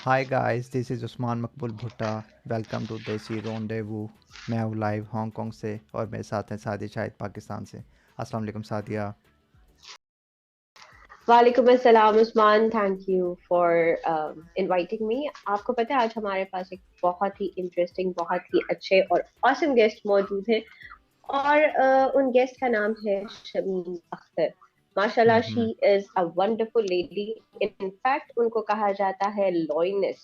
Hi guys, this is Usman मकबूल भुट्टा। Welcome to देसी रोंडेवू। मैं हूँ लाइव हांगकांग से और मेरे साथ हैं सादिया शाहिद पाकिस्तान से। अस्सलाम वालेकुम सादिया। वालेकुम अस्सलाम Usman, thank you for inviting me. आपको पता है आज हमारे पास एक बहुत ही इंटरेस्टिंग, बहुत ही अच्छे और ऑसम गेस्ट मौजूद हैं। और उन गेस्ट का नाम है शमीम अख्तर। माशाल्लाह she hmm. Is a wonderful lady. In fact उनको कहा जाता है लॉयनेस।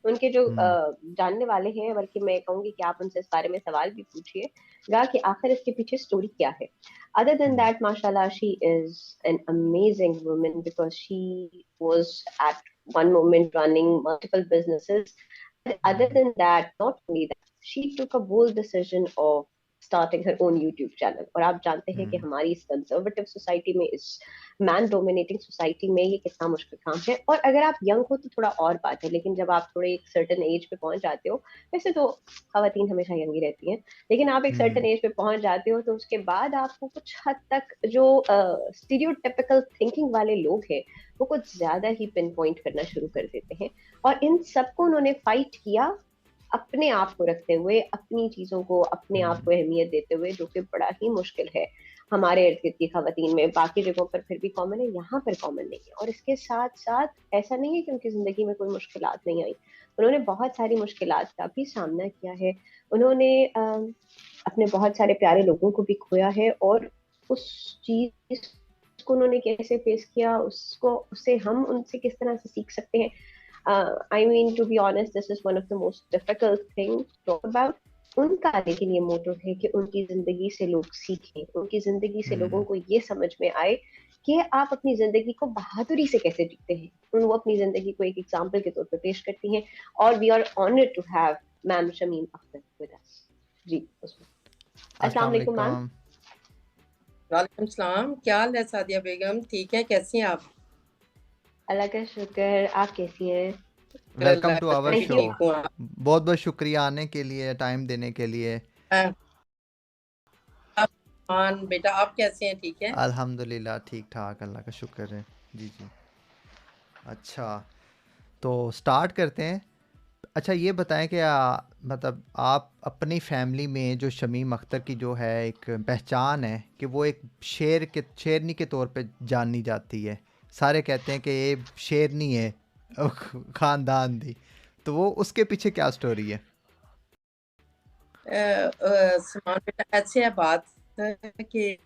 उनके जो हम्म। जानने वाले हैं, बल्कि मैं कहूंगी कि आप उनसे इस बारे में सवाल भी पूछिएगा कि आखिर इसके पीछे स्टोरी क्या है। Other than hmm. that, mashallah, she is an amazing woman because she was at one moment running multiple businesses. And other hmm. than that, not only that, she took a bold decision of starting her own YouTube channel. और आप जानते हैं कि हम्म। हमारी इस conservative society में, इस man dominating society में ये कितना मुश्किल काम है। और अगर आप यंग हो तो थोड़ा और बात है, लेकिन जब आप थोड़े एक सर्टन एज पे पहुंच जाते हो, वैसे तो खवातीन हमेशा यंग ही रहती हैं, लेकिन आप एक हम्म। सर्टन एज पे पहुंच जाते हो तो उसके बाद आपको कुछ हद तक जो स्टीरियोटिपिकल थिंकिंग वाले लोग हैं वो कुछ ज्यादा ही पिन पॉइंट करना शुरू कर देते हैं। और इन सबको उन्होंने फाइट किया, अपने आप को रखते हुए, अपनी चीजों को, अपने आप हम्म। को अहमियत देते हुए, जो कि बड़ा ही मुश्किल है हमारे इर्द गिर्द की खवातीन में। बाकी जगहों पर फिर भी कॉमन है, यहाँ पर कॉमन नहीं है। और इसके साथ साथ ऐसा नहीं है कि उनकी जिंदगी में कोई मुश्किलात नहीं आई, उन्होंने बहुत सारी मुश्किलात का भी सामना किया है। उन्होंने अपने बहुत सारे प्यारे लोगों को भी खोया है, और उस चीज को उन्होंने कैसे फेस किया, उसको उससे हम उनसे किस तरह से सीख सकते हैं। I mean to be honest, this is one of the most difficult thing talk about. उनका लेकिन ये मोटो है कि उनकी जिंदगी से लोग सीखें, उनकी जिंदगी से लोगों हम्म। को ये समझ में आए कि आप अपनी जिंदगी को बहादुरी से कैसे जीते हैं। वो अपनी जिंदगी को एक एग्जाम्पल के तौर पर पेश करती हैं। और we are honoured to have ma'am Shamim Akhtar with us. जी उसमें अस्सलाम अस्सलाम वालेकुम मैम। वालेकुम। वालेकुम सलाम। क्या हाल है सादिया बेगम? ठीक है, कैसी हैं आप? अल्लाह का शुक्र, आप कैसी हैं? फिर वेलकम अल्लाह टू का आवर शुक्र, थैंक शो। यू। ठीक हूँ। बहुत बहुत शुक्रिया आने के लिए, टाइम देने के लिए। मान बेटा, आप कैसे हैं? ठीक है। अल्हम्दुलिल्लाह ठीक ठाक, अल्लाह का शुक्र है। जी जी। अच्छा, तो स्टार्ट करते हैं। अच्छा ये बताएं कि मतलब आप अपनी फैमिली में जो शमीम अख्तर की जो है एक पहचान है कि वो एक शेरनी के तौर पे जानी जाती है। सारे कहते हैं कि ये शेरनी है ख़ानदान दी। तो वो उसके पीछे क्या स्टोरी है? समान बेटा, ऐसे है बात कि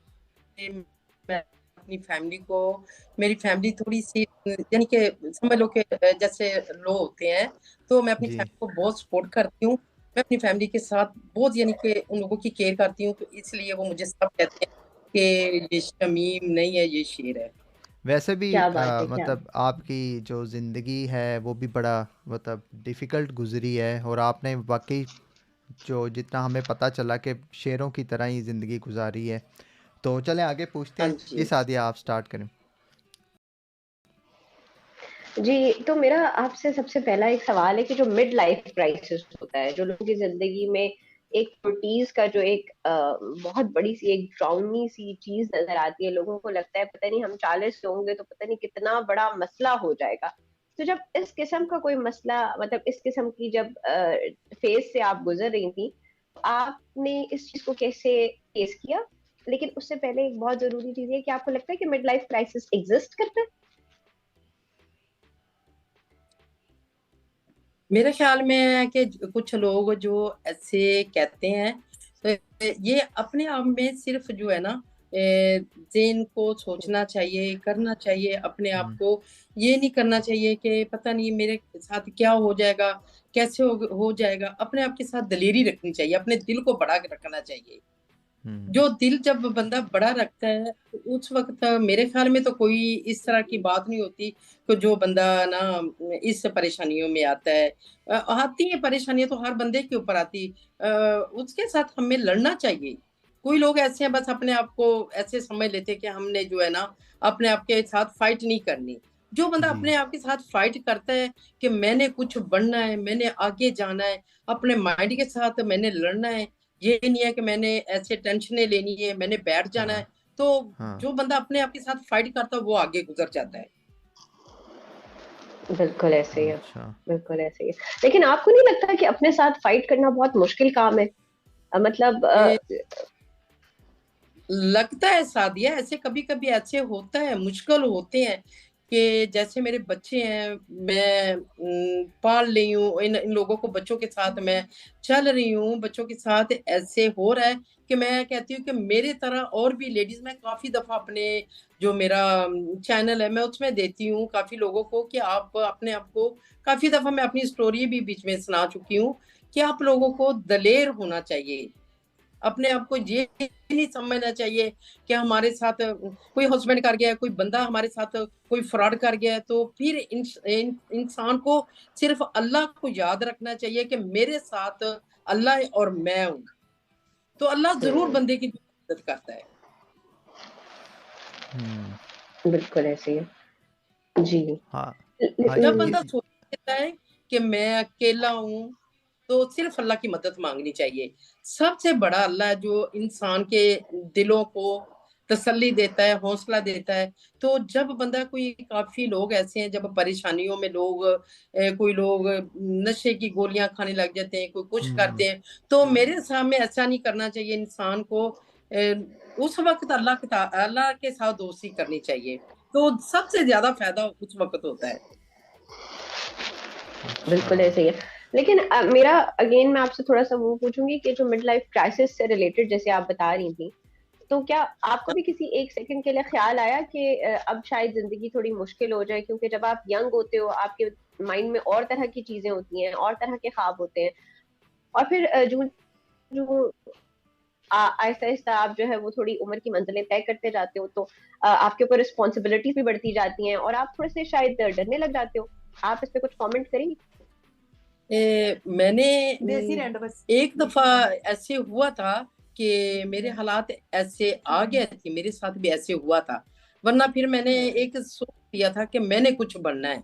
मैं अपनी फैमिली को, मेरी फैमिली थोड़ी सी, यानी कि समझ लो कि जैसे लोग होते हैं, तो मैं अपनी जी। फैमिली को बहुत सपोर्ट करती हूँ। मैं अपनी फैमिली के साथ बहुत, यानी कि उन लोगों की केयर करती हूँ, तो इसलिए वो मुझे सब कहते हैं कि ये शमीम नहीं है, ये शेर है। वैसे भी क्या बात है, क्या। मतलब आपकी जो ज़िंदगी है वो भी बड़ा मतलब डिफ़िकल्ट गुजरी है, और आपने वाकई जो जितना हमें पता चला कि शेरों की तरह ही ज़िंदगी गुजारी है। तो चलें आगे पूछते हाँ हैं। जी जी। सादिया, आप स्टार्ट करें। जी, तो मेरा आपसे सबसे पहला एक सवाल है कि जो मिड लाइफ क्राइसिस होता है, जो लोगों की जिंदगी में एक फोर्टीज का जो एक बहुत बड़ी सी एक ड्राउनी सी चीज नजर आती है, लोगों को लगता है पता नहीं हम 40 के होंगे तो पता नहीं कितना बड़ा मसला हो जाएगा। तो जब इस किस्म का कोई मसला, मतलब इस किस्म की जब फेज से आप गुजर रही थी, तो आपने इस चीज को कैसे फेस किया? लेकिन उससे पहले एक बहुत जरूरी चीज है कि आपको लगता है कि मिड लाइफ क्राइसिस एग्जिस्ट करता है? मेरे ख्याल में है कि कुछ लोग जो ऐसे कहते हैं, तो ये अपने आप में सिर्फ जो है ना, जेन को सोचना चाहिए, करना चाहिए अपने आप हम्म। को। ये नहीं करना चाहिए कि पता नहीं मेरे साथ क्या हो जाएगा, कैसे हो जाएगा। अपने आप के साथ दिलेरी रखनी चाहिए, अपने दिल को बड़ा रखना चाहिए। हम्म। जो दिल जब बंदा बड़ा रखता है, तो उस वक्त मेरे ख्याल में तो कोई इस तरह की बात नहीं होती कि जो बंदा ना इस परेशानियों में आता है। आती है परेशानियां, तो हर बंदे के ऊपर आती। उसके साथ हमें लड़ना चाहिए। कोई लोग ऐसे हैं, बस अपने आप को ऐसे समझ लेते हैं कि हमने जो है ना अपने आप के साथ फाइट नहीं करनी। जो बंदा जी। अपने आप के साथ फाइट करता है कि मैंने कुछ बनना है, मैंने आगे जाना है, अपने माइंड के साथ मैंने लड़ना है, ये नहीं है कि मैंने ऐसे टेंशनें लेनी है, मैंने बैठ जाना हाँ। है। तो हाँ। जो बंदा अपने आप के साथ फाइट करता है वो आगे गुजर जाता है। बिल्कुल ऐसे ही है, अच्छा। बिल्कुल ऐसे ही है। लेकिन आपको नहीं लगता कि अपने साथ फाइट करना बहुत मुश्किल काम है? मतलब ए, लगता है सादिया, ऐसे कभी कभी ऐसे होता है, मुश्किल होते हैं कि जैसे मेरे बच्चे हैं, मैं पाल रही हूँ इन लोगों को, बच्चों के साथ मैं चल रही हूँ, बच्चों के साथ ऐसे हो रहा है कि मैं कहती हूँ कि मेरे तरह और भी लेडीज, मैं काफी दफा अपने जो मेरा चैनल है मैं उसमें देती हूँ काफी लोगों को कि आप अपने आप को, काफी दफा मैं अपनी स्टोरी भी बीच में सुना चुकी हूँ कि आप लोगों को दलेर होना चाहिए, अपने आप को ये नहीं समझना चाहिए कि हमारे साथ कोई हस्बैंड कर गया है, कोई बंदा हमारे साथ कोई फ्रॉड कर गया है, तो फिर इंसान को सिर्फ अल्लाह को याद रखना चाहिए कि मेरे साथ अल्लाह है और मैं हूँ, तो अल्लाह जरूर बंदे की मदद करता है। बिल्कुल ऐसे ही है जी। हाँ हाँ जब ये बंदा सोच लेता है कि मैं अकेला हूँ, तो सिर्फ अल्लाह की मदद मांगनी चाहिए। सबसे बड़ा अल्लाह है जो इंसान के दिलों को तसल्ली देता है, हौसला देता है। तो जब बंदा कोई, काफी लोग ऐसे हैं जब परेशानियों में लोग कोई लोग नशे की गोलियां खाने लग जाते हैं, कोई कुछ हम्म करते हैं, तो मेरे हिसाब में ऐसा नहीं करना चाहिए इंसान को। उस वक्त अल्लाह के साथ दोस्ती करनी चाहिए, तो सबसे ज्यादा फायदा उस वक्त होता है। अच्छा। बिल्कुल ऐसे ही है। लेकिन मेरा अगेन मैं आपसे थोड़ा सा वो पूछूंगी कि जो मिड लाइफ क्राइसिस से रिलेटेड जैसे आप बता रही थी, तो क्या आपको भी किसी एक सेकंड के लिए ख्याल आया कि अब शायद जिंदगी थोड़ी मुश्किल हो जाए, क्योंकि जब आप यंग होते हो आपके माइंड में और तरह की चीजें होती हैं, और तरह के ख्वाब होते हैं, और फिर जो जो आहिस्ता आहिस्ता आप जो है वो थोड़ी उम्र की मंजिलें तय करते जाते हो, तो आपके ऊपर रिस्पॉन्सिबिलिटीज भी बढ़ती जाती हैं और आप थोड़े से शायद डरने लग जाते हो। आप इस पे कुछ कमेंट करेंगे? मैंने एक दफा ऐसे हुआ था कि मेरे हालात ऐसे आ गए थे, मेरे साथ भी ऐसे हुआ था, वरना फिर मैंने एक सोच लिया था कि मैंने कुछ बनना है।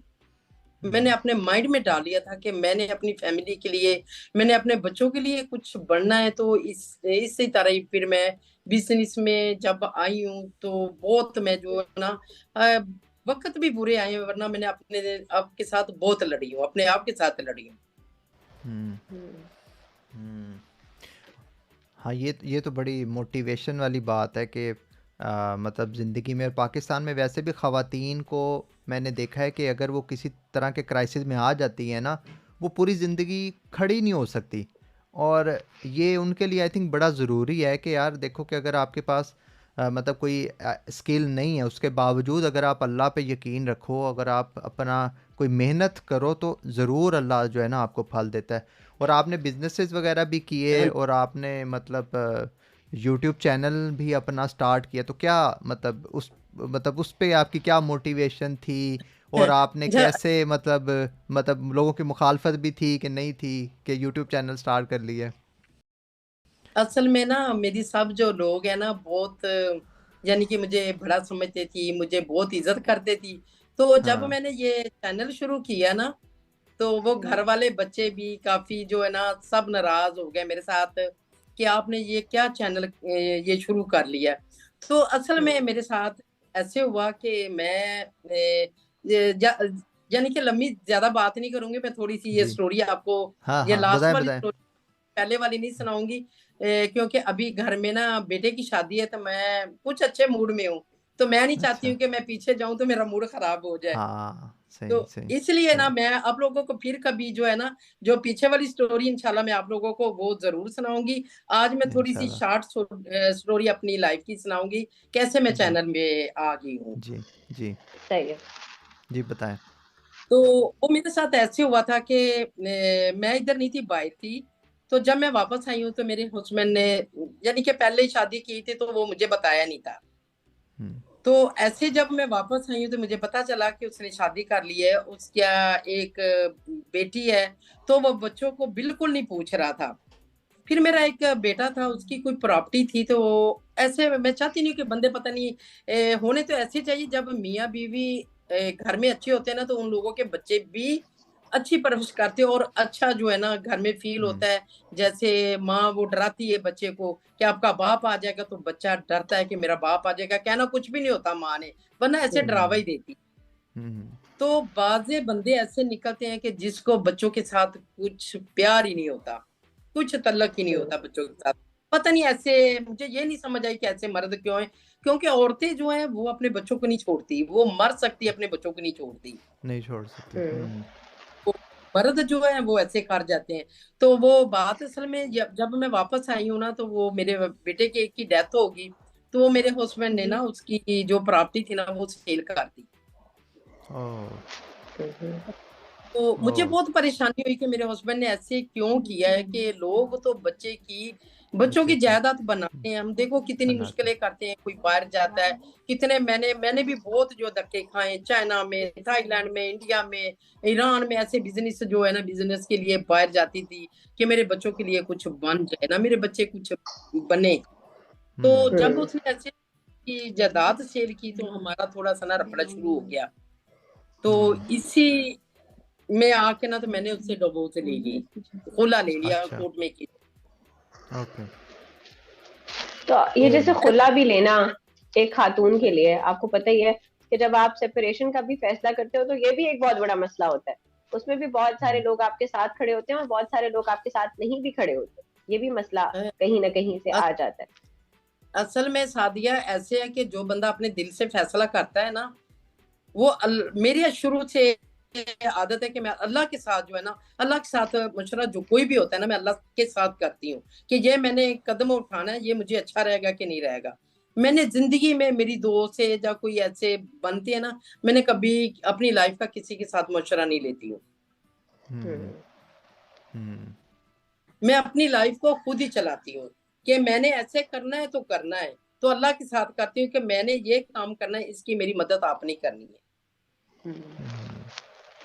मैंने अपने माइंड में डाल लिया था कि मैंने अपनी फैमिली के लिए, मैंने अपने बच्चों के लिए कुछ बनना है। तो इसी तरह ही फिर मैं बिजनेस में जब आई हूँ, तो बहुत मैं जो है ना, अ, वक्त भी बुरे आए हैं, वरना मैंने अपने आपके साथ बहुत लड़ी हूँ, अपने आप के साथ लड़ी हूँ। हम्म हम्म, हम्म हाँ ये तो बड़ी मोटिवेशन वाली बात है कि मतलब ज़िंदगी में, और पाकिस्तान में वैसे भी ख़वातीन को मैंने देखा है कि अगर वो किसी तरह के क्राइसिस में आ जाती है ना, वो पूरी ज़िंदगी खड़ी नहीं हो सकती। और ये उनके लिए आई थिंक बड़ा ज़रूरी है कि यार देखो कि अगर आपके पास मतलब कोई स्किल नहीं है, उसके बावजूद अगर आप अल्लाह पे यकीन रखो, अगर आप अपना कोई मेहनत करो, तो ज़रूर अल्लाह जो है ना आपको फल देता है। और आपने बिजनेसेस वगैरह भी किए, और आपने मतलब यूट्यूब चैनल भी अपना स्टार्ट किया, तो क्या मतलब उस पे आपकी क्या मोटिवेशन थी, और आपने ज- कैसे मतलब लोगों की मुखालफत भी थी कि नहीं थी कि यूट्यूब चैनल स्टार्ट कर लिए? असल में ना मेरी सब जो लोग हैं ना बहुत, यानी कि मुझे बड़ा समझते थी, मुझे बहुत इज्जत करते थी। तो जब हाँ। मैंने ये चैनल शुरू किया ना, तो वो घर वाले बच्चे भी काफी जो है ना सब नाराज हो गए मेरे साथ कि आपने ये क्या चैनल ये शुरू कर लिया। तो असल में हम्म, मेरे साथ ऐसे हुआ कि मैं ये यानी कि लंबी ज्यादा बात नहीं करूंगी, मैं थोड़ी सी ये जी। स्टोरी आपको, हाँ ये हाँ, लास्ट बताएं वाली बताएं। स्टोरी, पहले वाली नहीं सुनाऊंगी। क्योंकि अभी घर में ना बेटे की शादी है, तो मैं कुछ अच्छे मूड में हूँ, तो मैं नहीं चाहती अच्छा। हूँ कि मैं पीछे जाऊं तो मेरा मूड खराब हो जाए। हाँ, तो सही सही इसलिए ना सही। मैं आप लोगों को फिर कभी जो है ना, जो पीछे वाली स्टोरी इंशाल्लाह मैं आप लोगों को वो जरूर सुनाऊंगी। आज मैं थोड़ी सी इंशाल्लाह। शॉर्ट स्टोरी अपनी लाइफ की सुनाऊंगी, कैसे मैं जी चैनल में आ गई हूँ। जी जी सही है। जी, बताएं। तो वो मेरे साथ ऐसे हुआ था कि मैं इधर नहीं थी, बाहर थी। तो जब मैं वापस आई हूँ तो मेरे हस्बैंड ने, यानी कि पहले ही शादी की थी, तो वो मुझे बताया नहीं था। हम्म तो ऐसे जब मैं वापस आई हूँ तो मुझे पता चला कि उसने शादी कर ली है, उसका एक बेटी है। तो वो बच्चों को बिल्कुल नहीं पूछ रहा था। फिर मेरा एक बेटा था, उसकी कोई प्रॉपर्टी थी, तो ऐसे मैं चाहती नहीं कि बंदे पता नहीं, होने तो ऐसे चाहिए जब मियाँ बीवी घर में अच्छे होते हैं ना, तो उन लोगों के बच्चे भी अच्छी परवरिश करते हो, और अच्छा जो है ना घर में फील हम्म होता है। जैसे माँ वो डराती है बच्चे को कि आपका बाप आ जाएगा, तो बच्चा डरता है कि मेरा बाप आ जाएगा, कहना कुछ भी नहीं होता माँ ने, वरना ऐसे हम्म, डरावा हम्म ही देती। हम्म तो बाज़े बंदे ऐसे निकलते हैं कि जिसको बच्चों के साथ कुछ प्यार ही नहीं होता, कुछ तल्लक ही नहीं होता बच्चों के साथ। पता नहीं ऐसे, मुझे ये नहीं समझ आई कि ऐसे मर्द क्यों हैं? क्योंकि औरतें जो हैं वो अपने बच्चों को नहीं छोड़ती, वो मर सकती है, अपने बच्चों को नहीं छोड़ती। नहीं छोड़ सकते। तो मर्द जो है वो ऐसे कर जाते हैं। तो वो बात असल में जब मैं वापस आई हूँ ना, तो वो मेरे बेटे की डेथ होगी, तो वो मेरे हस्बैंड ने ना उसकी जो प्रॉपर्टी थी ना वो सेल कर दी। ओह तो मुझे ओह बहुत परेशानी हुई कि मेरे हस्बैंड ने ऐसे क्यों किया है कि लोग तो बच्चों बच्चे की की जायदाद बनाते हैं। हम देखो कितनी बनाते। मुश्किलें करते हैं, कोई बाहर जाता है, कितने मैंने भी बहुत जो धक्के खाए, चाइना में, थाईलैंड में, इंडिया में, ईरान में, ऐसे बिजनेस जो है ना, बिजनेस के लिए बाहर जाती थी कि मेरे बच्चों के लिए कुछ बन जाए ना, मेरे बच्चे कुछ बने। तो जब उसने ऐसे की जायदाद सेल की तो हमारा थोड़ा सा ना रफड़ा शुरू हो गया। तो इसी में आके ना तो मैंने उससे डिवोर्स ले ली, खुला ले लिया अच्छा कोर्ट में की। ओके। तो ये जैसे हम्म खुला भी लेना एक खातून के लिए, आपको पता ही है कि जब आप सेपरेशन का भी फैसला करते हो तो ये भी एक बहुत बड़ा मसला होता है। उसमें भी बहुत सारे लोग आपके साथ खड़े होते हैं और बहुत सारे लोग आपके साथ नहीं भी खड़े होते, ये भी मसला कहीं ना कहीं से अ- आ जाता है। असल में सादिया ऐसे है कि जो बंदा अपने दिल से फैसला करता है ना, वो मेरी शुरू से आदत है कि मैं अल्लाह के साथ जो है ना, अल्लाह के साथ मशवरा जो कोई भी होता है ना, मैं अल्लाह के साथ करती हूँ कि ये मैंने कदम उठाना है, ये मुझे अच्छा रहेगा कि नहीं रहेगा। मैंने जिंदगी में मेरी दोस्त से या कोई ऐसे बनते हैं ना, मैंने कभी अपनी लाइफ का किसी के साथ मशवरा नहीं लेती हूँ। हम्म हम्म हम्म मैं अपनी लाइफ को खुद ही चलाती हूँ कि मैंने ऐसे करना है तो करना है, तो अल्लाह के साथ करती हूँ कि मैंने ये काम करना है, इसकी मेरी मदद आपने करनी है। हम्म,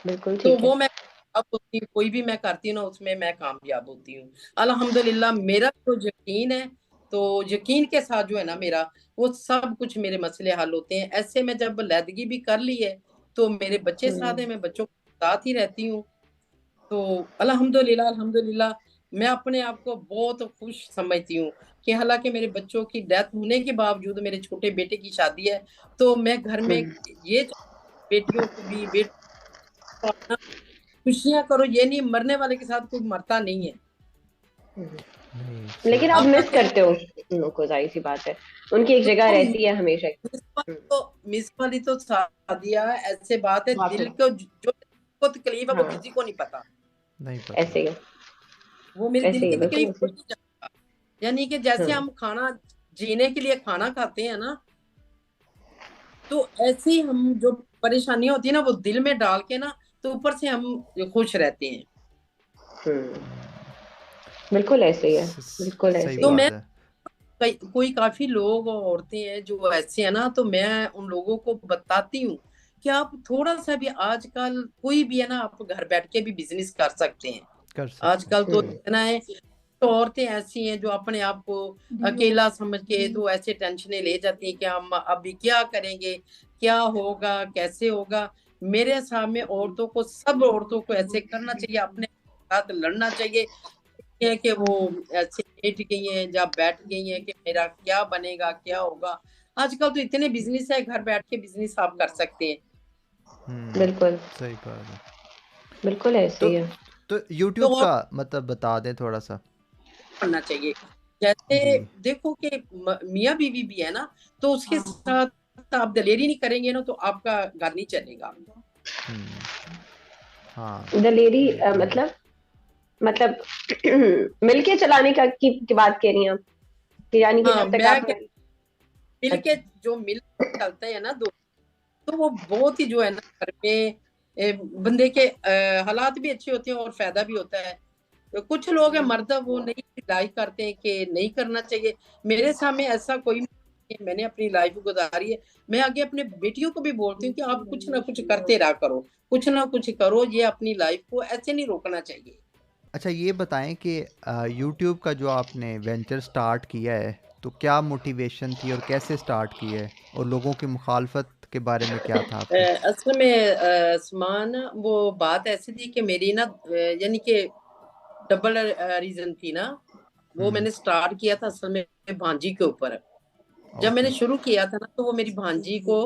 बिल्कुल तो ठीक है। वो मैं अब कोई भी मैं करती हूँ ना, उसमें मैं कामयाब होती हूँ अल्हम्दुलिल्लाह। मेरा जो यकीन है, तो यकीन के साथ जो है ना मेरा, वो सब कुछ मेरे मसले हल होते हैं। ऐसे में जब लैदगी भी कर ली है तो मेरे बच्चे साथ हैं, मैं बच्चों के साथ ही रहती हूँ। तो अल्हम्दुलिल्लाह अल्हम्दुलिल्लाह, मैं अपने आप को बहुत खुश समझती हूँ कि हालांकि मेरे बच्चों की डेथ होने के बावजूद मेरे छोटे बेटे की शादी है, तो मैं घर में ये बेटियों को भी बेटों खुशियां करो, ये नहीं मरने वाले के साथ कोई मरता नहीं है। नहीं सही लेकिन आप आपका मिस क्या करते हो उनको, जाहिर सी बात है, उनकी एक जगह तो रहती है हमेशा। मिस वाली तो सादिया ऐसे बात है, वाकई। दिल को जो को तकलीफ है वो हाँ, किसी को नहीं पता। नहीं पता। ऐसे ही है, वो मेरे दिल ऐसे ही की है, बिल्कुल तकलीफ ऐसे कोई ही। नहीं जानता। यानी कि जैसे हाँ हम खाना जीने के लिए खाना खाते हैं ना, तो ऐसे ही हम जो परेशानियां होती है ना वो दिल में डाल के ना, तो ऊपर से हम खुश रहते हैं। बिल्कुल ऐसे ही है, बिल्कुल सही ऐसे ही तो है। बात मैं है। कोई काफी लोग और औरतें हैं जो ऐसे हैं ना, तो मैं उन लोगों को बताती हूँ कि आप थोड़ा सा भी, आजकल कोई भी है ना, आप घर बैठ के भी बिजनेस कर सकते हैं। कर सकते आजकल तो इतना है, तो औरतें ऐसी हैं जो अपने आप को अकेला समझ के तो ऐसे टेंशनें ले जाती हैं कि हम अभी क्या करेंगे, क्या होगा, कैसे होगा। मेरे सामने औरतों को, सब औरतों को ऐसे करना चाहिए, अपने साथ लड़ना चाहिए। है कि वो ऐसे लेट गई हैं या बैठ गई हैं कि मेरा क्या बनेगा, क्या होगा। आजकल तो इतने बिजनेस है, घर बैठ के बिजनेस आप कर सकते हैं। बिल्कुल, सही बात है। बिल्कुल ऐसे तो ही है। तो तो YouTube और का मतलब बता दें थोड़ा सा। करना चाहिए, जी। जैसे देखो कि मियाँ बीवी भी है ना, तो उसके साथ आप दलेरी नहीं करेंगे ना, तो आपका घर नहीं चलेगा। हम्म हाँ दलेरी ये तो है। मतलब मिलके चलाने की बात कह रही हैं आप, कि यानी कि हाँ, जब तक मैं आप मिल के, अच्छा। जो मिल चलते हैं ना दो, तो वो बहुत ही जो है ना घर में बंदे के हालात भी अच्छे होते हैं और फायदा भी होता है। तो कुछ लोग हैं मर्द, वो नहीं लाइक करते हैं कि नहीं करना चाहिए। मेरे सामने ऐसा कोई नहीं है, मैंने अपनी लाइफ गुजारी है। मैं आगे अपने बेटियों को भी बोलती हूँ कि आप कुछ ना कुछ करते रहा करो, कुछ ना कुछ करो, ये अपनी लाइफ को ऐसे नहीं रोकना चाहिए। अच्छा ये बताएं कि YouTube का जो आपने वेंचर स्टार्ट किया है, तो क्या मोटिवेशन थी और कैसे स्टार्ट किया है, और लोगों की मुखालफत के बारे में क्या था आपकी? असल में समान वो बात ऐसी थी कि मेरी ना यानी कि डबल रीजन थी ना। वो हम्म मैंने स्टार्ट किया था असल में भांजी के ऊपर। जब मैंने ओके। शुरू किया था ना तो वो मेरी भांजी को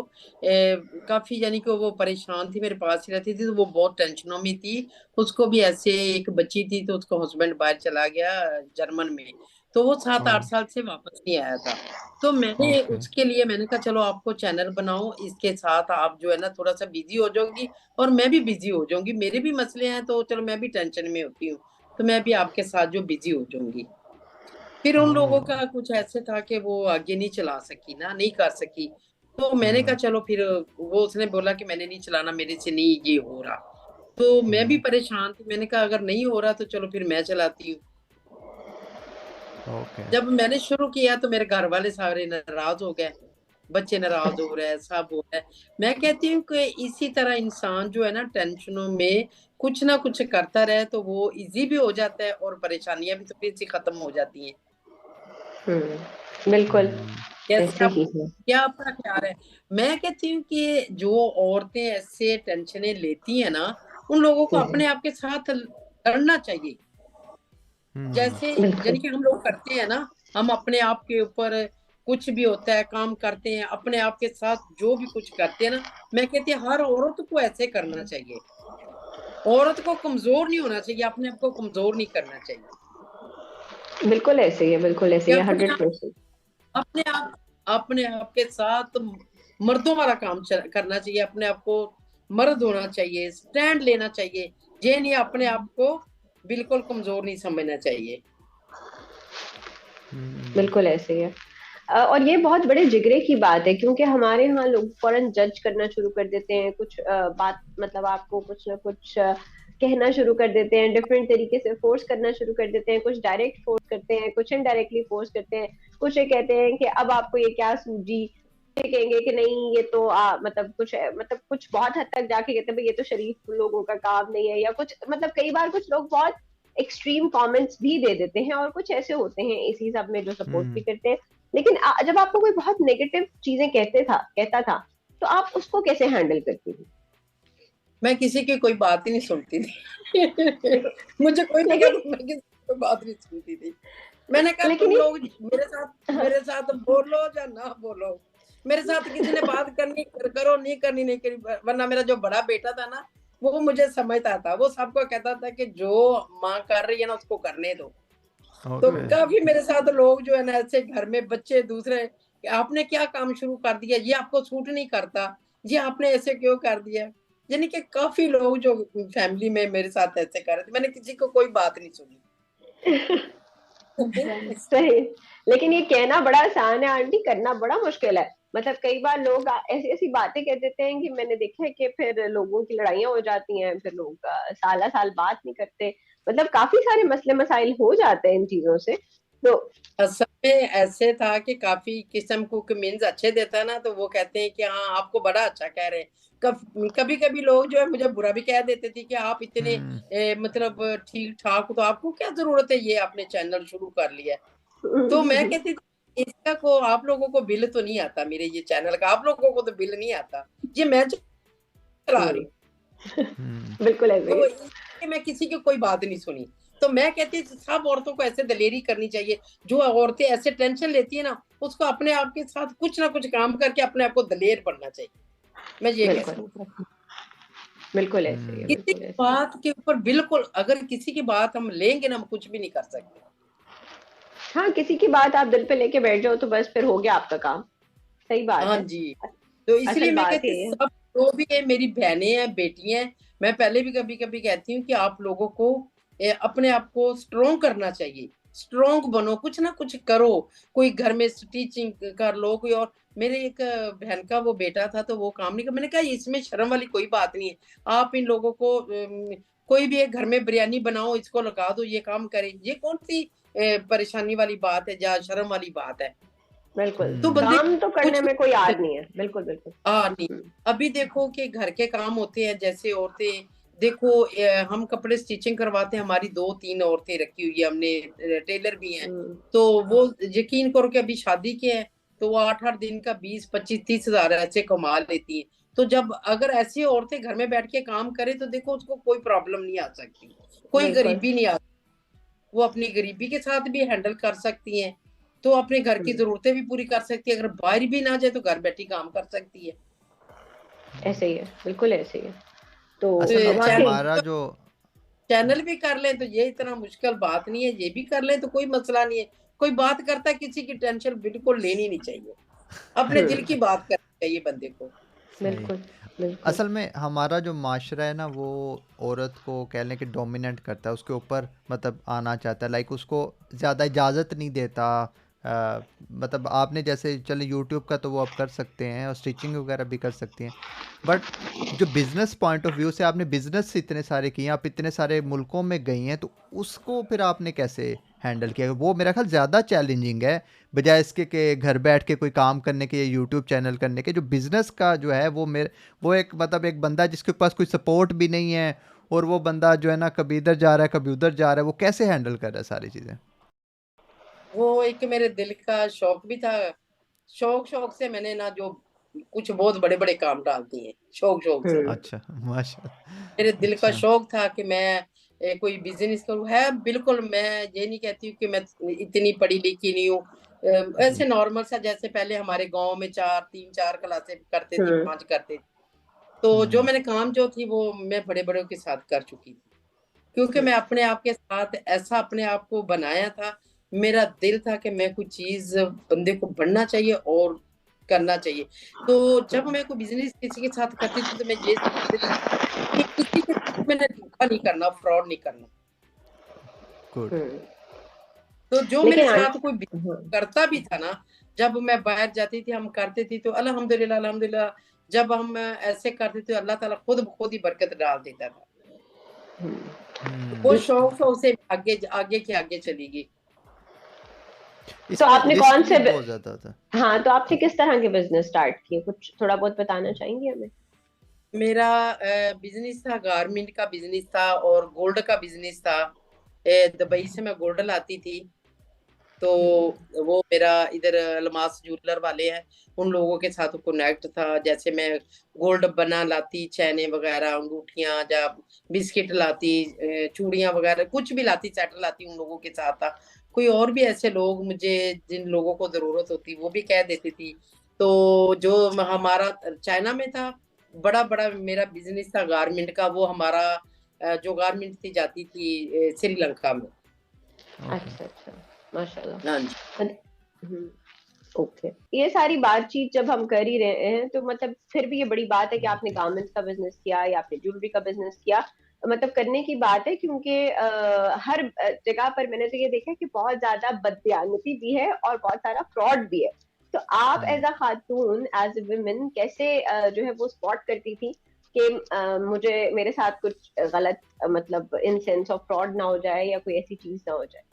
काफी यानी कि वो परेशान थी, मेरे पास ही रहती थी, तो वो बहुत टेंशनों में थी। उसको भी ऐसे एक बच्ची थी, तो उसका हस्बैंड बाहर चला गया जर्मन में, तो वो 7-8 ओह, साल से वापस नहीं आया था। तो मैंने ओके। उसके लिए मैंने कहा चलो आपको चैनल बनाओ, इसके साथ आप जो है ना थोड़ा सा बिजी हो जाओगी और मैं भी बिजी हो जाऊंगी, मेरे भी मसले हैं, तो चलो मैं भी टेंशन में होती हूँ, तो मैं भी आपके साथ जो बिजी हो जाऊंगी। फिर उन लोगों ओह। का कुछ ऐसे था कि वो आगे नहीं चला सकी ना, नहीं कर सकी। तो मैंने कहा हम्म। चलो फिर, वो उसने बोला कि मैंने नहीं चलाना, मेरे से नहीं ये हो रहा। तो मैं भी हम्म। परेशान थी, मैंने कहा अगर नहीं हो रहा तो चलो फिर मैं चलाती हूँ। ओके। जब मैंने शुरू किया तो मेरे घर वाले सारे नाराज हो गए, बच्चे नाराज हो रहे हैं, सब हो रहा है। मैं कहती हूँ कि इसी तरह इंसान जो है ना टेंशनों में कुछ ना कुछ करता रहे तो वो इजी भी हो जाता है और परेशानियां भी थोड़ी सी खत्म हो जाती हैं। बिल्कुल हम्म। कैसे ऐसे आप, ही है। क्या आपका ख्याल है? मैं कहती हूँ कि जो औरतें ऐसे टेंशनें लेती हैं ना, उन लोगों को हम्म, अपने आप के साथ लड़ना चाहिए। हम्म। जैसे बिल्कुल। यानी कि हम लोग करते हैं ना, हम अपने आप के ऊपर कुछ भी होता है काम करते हैं, अपने आप के साथ जो भी कुछ करते हैं ना, मैं कहती हूँ हर औरत को ऐसे करना चाहिए। औरत को कमजोर नहीं होना चाहिए, अपने आप को कमजोर नहीं करना चाहिए। बिल्कुल ऐसे ही है, बिल्कुल ऐसे कि ही है, अपने 100%। अपने आप के साथ मर्दों वाला काम करना चाहिए, अपने आप को मर्द होना चाहिए, स्टैंड लेना चाहिए। ये नहीं अपने आप को बिल्कुल कमजोर नहीं समझना चाहिए। हम्म। बिल्कुल ऐसे ही है। और ये बहुत बड़े जिगरे की बात है, क्योंकि हमारे यहाँ लोग फौरन जज करना शुरू कर देते हैं, कुछ बात मतलब आपको कुछ ना कुछ कहना शुरू कर देते हैं, डिफरेंट तरीके से फोर्स करना शुरू कर देते हैं, कुछ डायरेक्ट फोर्स करते हैं, कुछ इनडायरेक्टली फोर्स करते हैं। कुछ ये कहते हैं कि अब आपको ये क्या सूझी, ये कहेंगे कि नहीं ये तो मतलब कुछ बहुत हद तक जाके कहते हैं भाई ये तो शरीफ लोगों का काम नहीं है, या कुछ मतलब कई बार कुछ लोग बहुत एक्सट्रीम कमेंट्स भी दे देते हैं, और कुछ ऐसे होते हैं इसी सब में जो सपोर्ट भी हम्म। करते हैं। लेकिन जब आपको कोई बहुत नेगेटिव चीजें कहता था, तो आप उसको कैसे हैंडल करती थी? मैं किसी की कोई बात ही नहीं सुनती थी। मुझे कोई भी लेकिन कहता मैं किसी की कोई बात नहीं सुनती थी। मैंने कहा लेकिन तुम ये लोग मेरे साथ बोलो या ना बोलो, मेरे साथ किसी ने बात करनी करो, नहीं करनी नहीं करी। वरना मेरा जो बड़ा बेटा था ना, वो मुझे समझता था, वो सबको कहता था कि जो माँ कर रही है ना उसको करने दो। तो ओके। काफी मेरे साथ लोग जो है ना ऐसे घर में बच्चे दूसरे कि आपने क्या काम शुरू कर दिया, ये आपको सूट नहीं करता, ये आपने ऐसे क्यों कर दिया। यानी कि काफी लोग जो फैमिली में मेरे साथ ऐसे कर रहे थे, मैंने किसी को कोई बात नहीं सुनी। सही। लेकिन ये कहना बड़ा आसान है आंटी, करना बड़ा मुश्किल है। मतलब कई बार लोग ऐसी ऐसी बातें कह देते हैं कि मैंने देखा है कि फिर लोगों की लड़ाइयां हो जाती हैं, फिर लोग साला साल बात नहीं करते। मतलब काफी सारे मसले मसाइल हो जाते हैं इन चीजों से। तो असल में ऐसे था कि काफी किस्म कुक मीन्स अच्छे देता है ना, तो वो कहते हैं कि हाँ आपको बड़ा अच्छा कह रहे हैं। कभी कभी लोग जो है मुझे बुरा भी कह देते थे कि आप इतने हम्म। मतलब ठीक ठाक हो, तो आपको क्या जरूरत है, ये आपने चैनल शुरू कर लिया है। तो मैं कहती थी इसका को आप लोगों को बिल तो नहीं आता, मेरे ये चैनल का आप लोगों को तो बिल नहीं आता, ये मैं चला रही हूँ। हम्म। बिल्कुल ऐसे ही तो है। इसलिए मैं किसी की कोई बात नहीं सुनी। तो मैं कहती हूँ सब औरतों को ऐसे दलेरी करनी चाहिए। जो औरतें ऐसे टेंशन लेती है ना, उसको अपने आप के साथ कुछ ना कुछ काम करके अपने आप को दलेर बनना चाहिए। मैं ये बिल्कुल कहती हूँ बिल्कुल ऐसे ही है, हम्म। किसी बिल्कुल की ऐसे ही है। बात के ऊपर बिल्कुल, अगर किसी की बात हम लेंगे ना, हम कुछ भी नहीं कर सकते। हाँ, किसी की बात आप दिल पे लेके बैठ जाओ तो बस फिर हो गया आपका काम। सही बात हाँ है। जी। तो इसलिए असल मैं बात कहती ये है। सब जो भी है, मेरी बहनें हैं, बेटियां हैं, मैं पहले भी कभी कभी कहती हूँ कि आप लोगों को अपने आप को स्ट्रोंग करना चाहिए। स्ट्रोंग बनो, कुछ ना कुछ करो। कोई घर में स्टिचिंग कर लो, कोई और। मेरे एक बहन का वो बेटा था, तो वो काम नहीं कर, मैंने कहा इसमें शर्म वाली कोई बात नहीं है। आप इन लोगों को कोई भी एक घर में बिरयानी बनाओ, इसको लगा दो, ये काम करे, ये कौन सी परेशानी वाली बात है या शर्म वाली बात है। बिल्कुल, तो बंदे काम तो करने कुछ में कोई आर नहीं है, बिल्कुल बिल्कुल। हाँ नहीं। हम्म, अभी देखो कि घर के काम होते हैं, जैसे औरतें देखो हम कपड़े स्टिचिंग करवाते हैं, हमारी 2-3 औरतें रखी हुई है हमने, टेलर भी हैं। हम्म, तो वो यकीन करो कि अभी शादी के हैं, तो वो 8-8 दिन का 20-25-30 हजार ऐसे कमा लेती हैं। तो जब अगर ऐसी औरतें घर में बैठ के काम करें तो देखो उसको कोई प्रॉब्लम नहीं आ सकती, कोई बिल्कुल गरीबी नहीं आ, वो अपनी गरीबी के साथ भी हैंडल कर सकती हैं। तो अपने घर की जरूरतें भी पूरी कर सकती है, अगर बाहर भी ना जाए तो घर बैठी काम कर सकती है। ऐसे ही है, बिल्कुल ऐसे ही है। तो असल में वाकई हमारा जो चैनल भी कर लें तो ये इतना मुश्किल बात नहीं है, ये भी कर लें तो कोई मसला नहीं है। कोई बात करता है, किसी की टेंशन बिल्कुल लेनी नहीं चाहिए, अपने दिल की बात करनी चाहिए बंदे को। सही। बिल्कुल बिल्कुल। असल में हमारा जो माशरा है ना, वो औरत को कह लें कि डोमिनेट करता है, उसके ऊपर मतलब आना चाहता है, लाइक उसको ज़्यादा इजाज़त नहीं देता। मतलब आपने जैसे चले यूट्यूब का तो वो आप कर सकते हैं और स्टिचिंग वगैरह भी कर सकती हैं, बट जो बिज़नेस पॉइंट ऑफ व्यू से आपने बिज़नेस इतने सारे किए, आप इतने सारे मुल्कों में गई हैं, तो उसको फिर आपने कैसे हैंडल किया? वो मेरा ख्याल ज़्यादा चैलेंजिंग है बजाय इसके कि घर बैठ के कोई काम करने के या यूट्यूब चैनल करने के। जो बिज़नेस का जो है वो एक मतलब एक बंदा जिसके पास कोई सपोर्ट भी नहीं है, और वो बंदा जो है ना कभी इधर जा रहा है कभी उधर जा रहा है, वो कैसे हैंडल कर रहा है सारी चीज़ें? वो एक मेरे दिल का शौक भी था। शौक शौक से मैंने ना जो कुछ बहुत बड़े बड़े काम डाल दिए, शौक शौक से। अच्छा, माशाल्लाह। मेरे दिल का अच्छा। शौक था कि मैं कोई बिजनेस करूं। है बिल्कुल, मैं ये नहीं कहती हूँ कि मैं इतनी पढ़ी लिखी नहीं हूँ। जी। ऐसे नॉर्मल सा, जैसे पहले हमारे गांव में 3-4 क्लासें करते थी, 5 करते थी। तो जो हम्म। मैंने काम जो थी वो मैं बड़े बड़ों के साथ कर चुकी थी, क्योंकि मैं अपने आप के साथ ऐसा अपने आप को बनाया था। मेरा दिल था कि मैं कोई चीज बंदे को बढ़ना चाहिए और करना चाहिए। तो जब मैं कोई बिजनेस किसी के साथ करती थी तो मैं ये सोचती थी कि किसी के साथ मैंने धोखा नहीं करना, फ्रॉड नहीं करना। गुड। तो जो मेरे लेकिन साथ कोई हाँ, करता भी था ना, जब मैं बाहर जाती थी, हम करते थी, तो अल्हम्दुलिल्लाह अल्हम्दुलिल्लाह, जब हम ऐसे करते थे अल्लाह ताला खुद ब खुद ही बरकत डाल देता था। वो हम्म। शौक शौक से आगे आगे के आगे चली गई। तो इसमें आपने रिस्क कौन भी से बहुत ज़्यादा था। हाँ, तो आपने किस तरह के बिजनेस स्टार्ट किए, कुछ थोड़ा बहुत बताना चाहेंगे हमें? मेरा बिजनेस था, गारमेंट का बिजनेस था और गोल्ड का बिजनेस था। दुबई से मैं गोल्ड लाती थी, तो वो मेरा इधर अलमास ज्वेलर वाले हैं, उन लोगों के साथ कनेक्ट था। जैसे मैं गोल्ड बना लाती, चैने वगैरह, अंगूठियां, या बिस्किट लाती, चूड़ियां वगैरह, कुछ भी लाती, सेट लाती, उन लोगों के साथ था। कोई और भी ऐसे लोग मुझे, जिन लोगों को जरूरत होती, वो भी कह देती थी। तो जो हमारा चाइना में था, बड़ा बड़ा मेरा बिजनेस था गारमेंट का, वो हमारा जो गारमेंट थी जाती थी श्रीलंका में। ओके। अच्छा अच्छा, माशाल्लाह। हाँ जी। हम्म, ओके। ये सारी बातचीत जब हम कर ही रहे हैं तो मतलब फिर भी ये बड़ी बात है कि आपने ओके। गारमेंट्स का बिजनेस किया या आपने ज्वेलरी का बिजनेस किया। मतलब करने की बात है, क्योंकि हर जगह पर मैंने तो ये देखा है कि बहुत ज्यादा बददियानती भी है और बहुत सारा फ्रॉड भी है। तो आप as a Khatoon, as a women, कैसे जो है वो स्पॉट करती थी कि मुझे मेरे साथ कुछ गलत मतलब इन सेंस ऑफ फ्रॉड ना हो जाए या कोई ऐसी चीज ना हो जाए?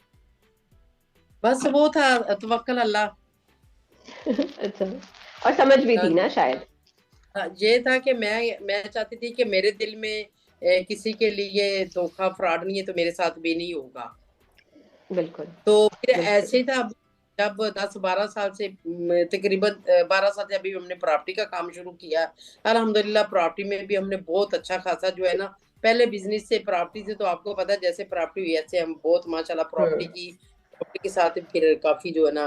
बस वो था, तवक्कल अल्लाह। अच्छा, और समझ भी हाँ थी जी। ना शायद। हाँ, ये था कि मैं चाहती थी कि मेरे दिल में किसी के लिए धोखा, फ्रॉड नहीं है, तो मेरे साथ भी नहीं होगा। बिल्कुल तो फिर ऐसे बिल्कुल। ही था। जब 10-12 साल से तकरीबन 12 साल से अभी हमने प्रॉपर्टी का काम शुरू किया। अल्हम्दुलिल्लाह प्रॉपर्टी में भी हमने बहुत अच्छा खासा जो है ना, पहले बिजनेस से प्रॉपर्टी से, तो आपको पता है जैसे प्रॉपर्टी हुई ऐसे हम बहुत माशाल्लाह हम्म प्रॉपर्टी के साथ फिर काफी जो है ना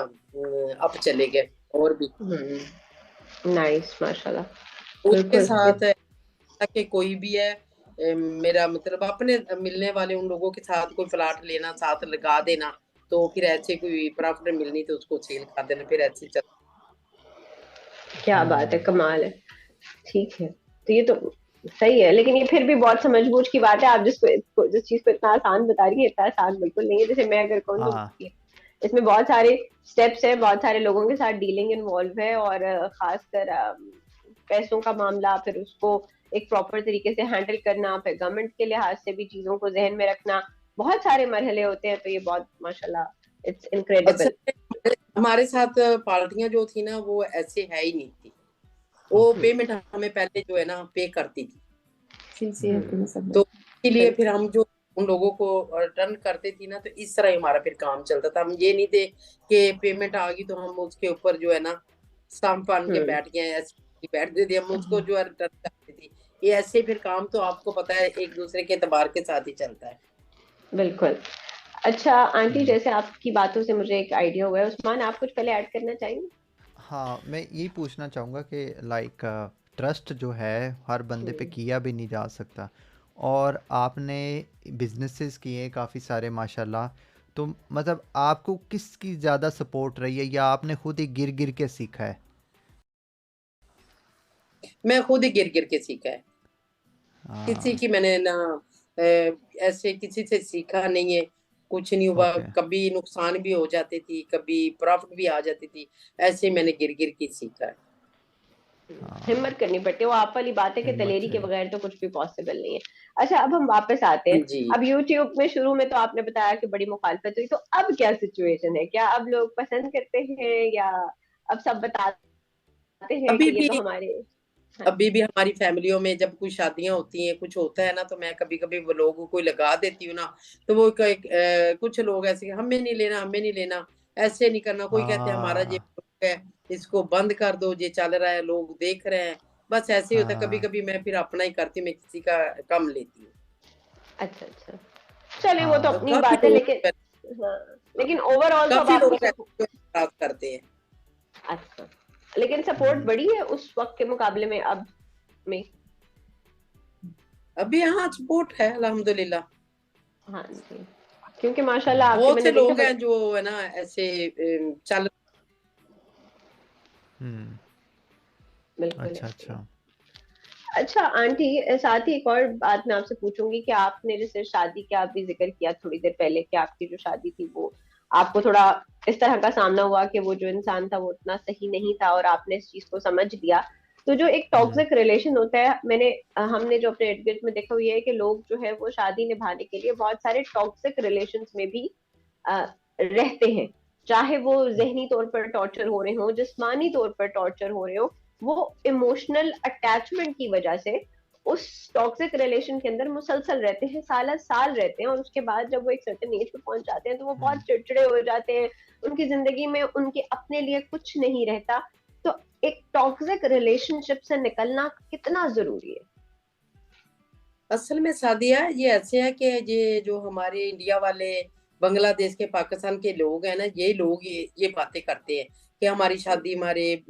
अप चले गए और भी। नाइस, माशाल्लाह। उसके बिल्कुल साथ कि कोई भी है, मेरा मतलब अपने मिलने वाले उन लोगों के साथ कोई प्लाट लेना, साथ लगा देना, तो फिर ऐसे कोई प्रॉफिट मिलनी तो उसको सेल कर देना, फिर ऐसे चल। क्या बात है, कमाल है। ठीक है, तो ये तो सही है, लेकिन ये फिर भी बहुत समझ बूझ की बात है। आप जिस चीज को इतना आसान बता रही है, इतना आसान बिल्कुल नहीं है। जैसे मैं अगर कहूँ तो हाँ। इसमें बहुत सारे स्टेप्स है, बहुत सारे लोगों के साथ डीलिंग इन्वॉल्व है, और खासकर पैसों का मामला, फिर उसको एक प्रॉपर तरीके से हैंडल करना, फिर गवर्नमेंट के लिहाज से भी चीजों को जहन में रखना, बहुत सारे मरहले होते हैं। तो ये बहुत माशाल्लाह, इट्स असल इनक्रेडिबल। में हमारे साथ पार्टियां जो थी ना, वो ऐसे है ही नहीं थी। वो ओके। पेमेंट हमें पहले जो है ना पे करती थी, हम्म, तो इसीलिए बिल्कुल। फिर हम जो उन लोगों को रिटर्न करते थी ना, तो इस तरह ही हमारा फिर काम चलता था। हम ये नहीं थे कि पेमेंट आ गई तो हम उसके ऊपर जो है ना स्टम्प बन के हम्म बैठ गए, ऐसे ही बैठते थे, हम उसको जो है रिटर्न करते थे। ये ऐसे फिर काम तो आपको पता है एक दूसरे के एतबार के साथ ही चलता है। बिल्कुल। अच्छा आंटी, हम्म। जैसे आपकी बातों से मुझे एक आइडिया हुआ है, उस्मान आप कुछ पहले ऐड करना चाहेंगे? हाँ, मैं यही पूछना चाहूँगा कि लाइक ट्रस्ट जो है हर बंदे पे हम्म। किया भी नहीं जा सकता, और आपने बिजनेसेस किए काफ़ी सारे माशाल्लाह, तो मतलब आपको किसकी ज़्यादा सपोर्ट रही है, या आपने खुद ही गिर गिर के सीखा है? मैं खुद ही गिर गिर के सीखा है। किसी हाँ। की मैंने ना ऐसे किसी से सीखा नहीं है। कुछ नहीं हुआ, ओके। कभी नुकसान भी हो जाती थी, कभी प्रॉफिट भी आ जाती थी। ऐसे मैंने गिर गिर के सीखा है। हाँ, हिम्मत करनी पड़ती है, वो आप वाली बात है कि हिम्मत दलेरी के चाहिए। बगैर तो कुछ भी पॉसिबल नहीं है। अच्छा, अब हम वापस आते हैं। जी। अब यूट्यूब में शुरू में तो आपने बताया कि बड़ी मुखालफत हुई, तो अब क्या सिचुएशन है? क्या अब लोग पसंद करते हैं, या अब सब बताते हैं अभी कि ये भी तो हमारे? हाँ अभी जी। भी हमारी फैमिलियों में जब कोई शादियां होती हैं, कुछ होता है ना, तो मैं कभी-कभी वो लोगों को लगा देती हूँ ना, तो वो कुछ लोग ऐसे हमें नहीं लेना, हमें नहीं लेना, ऐसे नहीं करना। कोई कहते हैं हमारा ये हाँ। प्रोडक्ट है, इसको बंद कर दो, ये चल रहा है, लोग देख रहे हैं। बस ऐसे ही होता है। हाँ। कभी-कभी मैं फिर अपना ही करती हूँ, मैं किसी का कम लेती हूँ। अच्छा अच्छा, चलिए वो तो हाँ। अपनी काफ़ी बात है, लोग लेकिन हाँ, लेकिन ओवरऑल तो अब काफ़ी आपकी लोग ऐसे बात करते हैं। अच्छा, लेकिन सपोर्ट हम्म। बढ़ी है उस वक्त के मुकाबले में अब में? अभी हाँ, सपोर्ट है अल्हम्दुलिल्लाह। हाँ जी, क्योंकि माशाल्लाह हम्म। आपके बहुत मैंने से देखे लोग बड़े। हैं जो है ना ऐसे चल। हम्म। बिल्कुल अच्छा, ऐसे ही। अच्छा। अच्छा आंटी, साथ ही एक और बात मैं आपसे पूछूंगी कि आपने जैसे शादी का अभी जिक्र किया थोड़ी देर पहले कि आपकी जो शादी थी वो आपको थोड़ा इस तरह का सामना हुआ कि वो जो इंसान था वो उतना सही नहीं था, और आपने इस चीज को समझ लिया। तो जो एक हम्म। टॉक्सिक रिलेशन होता है, हमने जो अपने इर्द गिर्द में देखा हुआ है कि लोग जो है वो शादी निभाने के लिए बहुत सारे टॉक्सिक रिलेशंस में भी अ, रहते हैं। चाहे वो जहनी तौर पर टॉर्चर हो रहे हो, जिस्मानी तौर पर टॉर्चर हो रहे हो, वो इमोशनल अटैचमेंट की वजह से उस टॉक्सिक रिलेशन के अंदर मुसलसल रहते हैं, साल साल रहते हैं, और उसके बाद जब वो एक सर्टेन एज पे पहुंच जाते हैं तो वो बहुत हम्म। चिड़चिड़े हो जाते हैं। उनकी जिंदगी में उनके अपने लिए कुछ नहीं रहता। तो एक टॉक्सिक रिलेशनशिप से निकलना कितना जरूरी है? असल में सादिया ये ऐसे है कि ये जो हमारे इंडिया वाले, बांग्लादेश के, पाकिस्तान के लोग हैं ना, ये लोग ये बातें करते हैं कि हमारी शादी हमारे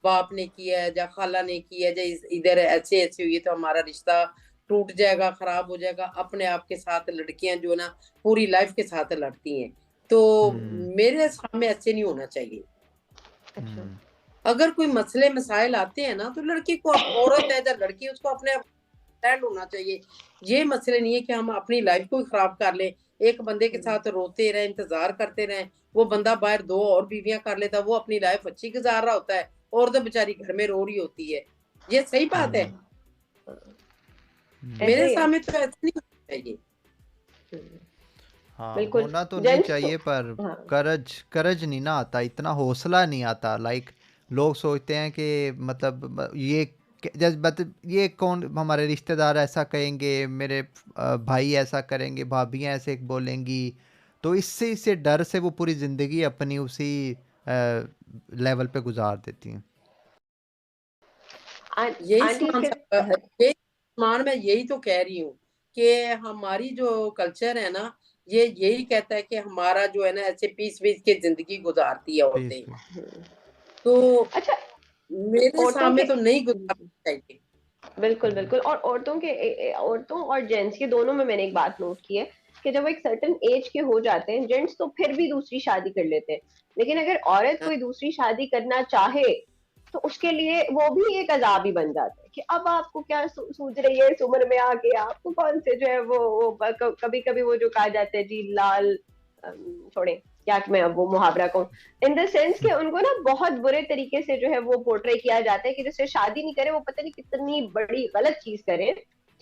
बाप ने की है या खाला ने की है, या इधर ऐसे ऐसे हुई है तो हमारा रिश्ता टूट जाएगा, खराब हो जाएगा। अपने आप के साथ लड़कियां जो ना पूरी लाइफ के साथ लड़ती हैं। तो हम्म। मेरे सामने ऐसे नहीं होना चाहिए। अच्छा। हम्म। अगर कोई मसले मसाइल आते हैं ना, तो लड़की को, औरत है या लड़की, उसको अपने स्टैंड होना चाहिए। ये मसले नहीं है कि हम अपनी लाइफ को ही खराब कर लें, एक बंदे के हम्म। साथ रोते रहें, इंतजार करते रहें। वो बंदा बाहर दो और बीवियां कर लेता, वो अपनी लाइफ अच्छी गुजार रहा होता है, और तो बेचारी घर में रो रही होती है। ये सही बात है? हम्म। हम्म। ऐसे मेरे ही है। सामने तो ऐसा नहीं होना चाहिए। हम्म, हाँ, बिल्कुल। होना तो नहीं जेंट्स तो चाहिए, पर हाँ। करज करज नहीं ना आता, इतना हौसला नहीं आता। लाइक लोग सोचते हैं कि मतलब ये जैसे मतलब ये कौन, हमारे रिश्तेदार ऐसा कहेंगे, मेरे भाई ऐसा करेंगे, भाभियाँ ऐसे बोलेंगी, तो इससे डर से वो पूरी ज़िंदगी अपनी उसी लेवल पे गुजार देती हैं। यही आंटी समान इसके हाँ, यही समान मैं यही तो कह रही हूँ कि हमारी जो कल्चर है ना, ये यही कहता है कि हमारा जो है ना ऐसे पीस पीस के जिंदगी गुजारती है पीस औरतें। पे। हम्म। तो अच्छा, मेरे औरतों सामने के तो नहीं गुजारना चाहिए। बिल्कुल हम्म। बिल्कुल, और औरतों और जेंट्स के दोनों में मैंने एक बात नोट की है कि जब वो एक सर्टेन एज के हो जाते हैं, जेंट्स तो फिर भी दूसरी शादी कर लेते हैं, लेकिन अगर औरत हाँ, कोई दूसरी शादी करना चाहे तो उसके लिए वो भी एक अजाब ही बन जाता है कि अब आपको क्या सूझ रही है इस उम्र में आके, आपको कौन से जो है वो कभी कभी वो जो कहा जाता है जी लाल, छोड़े क्या कि मैं अब वो मुहावरा कहूँ, इन द सेंस कि उनको ना बहुत बुरे तरीके से जो है वो पोर्ट्रे किया जाता है कि जैसे शादी नहीं करे वो पता नहीं कितनी बड़ी गलत चीज करे।